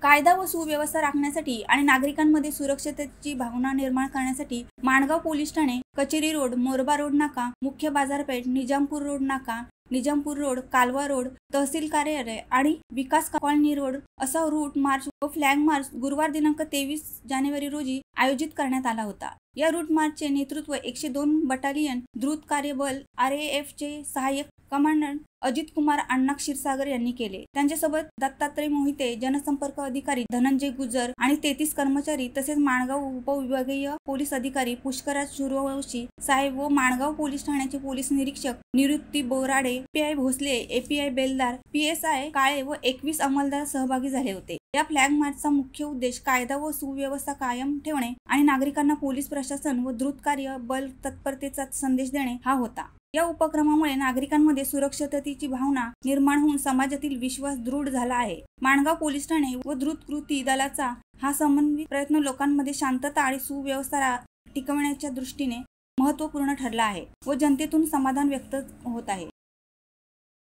कायदा व सुव्यवस्था राखण्यासाठी आणि नागरिकांमध्ये सुरक्षिततेची भावना निर्माण करण्यासाठी माणगाव पोलीस ठाणे, कचेरी रोड, मोरबा रोड नाका, मुख्य बाजारपेठ, निजामपूर रोड नाका, निजामपूर रोड, कालवा रोड, तहसील कार्यालय आणि विकास कॉलनी रोड असा रूट मार्च व फ्लॅग मार्च गुरुवार दिनांक 23 जानेवारी रोजी आयोजित करण्यात आला होता। या रूट मार्चचे नेतृत्व 102 बटालियन द्रुत कार्य बल RAFचे सहाय्यक कमांडंट अजित कुमार अण्णा क्षीरसागर यांनी केले। त्यांच्यासोबत दत्तात्रय मोहिते, जनसंपर्क अधिकारी धनंजय गुजर आणि 33 कर्मचारी तसेच माणगाव उपविभागीय पोलीस अधिकारी पुष्कराज सूर्यवंशी साहेब व माणगाव पोलीस ठाण्याचे पोलीस निरीक्षक निवृत्ती बोराडे, PI भोसले, API बेलदार, PSI काळे व 21 अंमलदार सहभागी झाले होते। या फ्लॅग मार्चचा मुख्य उद्देश कायदा व सुव्यवस्था कायम ठेवणे आणि नागरिकांना पोलीस प्रशासन व द्रुत कार्य बल तत्परतेचा संदेश देणे हा होता। या उपक्रमामुळे नागरिकांमध्ये सुरक्षिततेची भावना निर्माण होऊन समाजातील विश्वास दृढ झाला आहे। माणगाव पोलीस ठाणे व द्रुत कृती दलाचा हा समन्वित प्रयत्न लोकांमध्ये शांतता आणि सुव्यवस्था टिकवण्याच्या दृष्टीने महत्त्वपूर्ण ठरला आहे व जनतेतून समाधान व्यक्त होत आहे।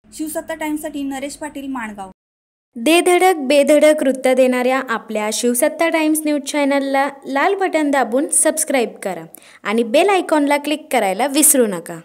शिवसत्ता टाइम्ससाठी नरेश पाटील, माणगाव। दे धडक बेधडक वृत्त देणाऱ्या आपल्या शिवसत्ता टाइम्स न्यूज चॅनलला लाल बटन दाबून सबस्क्राईब करा आणि बेल आयकॉनला क्लिक करायला विसरू नका।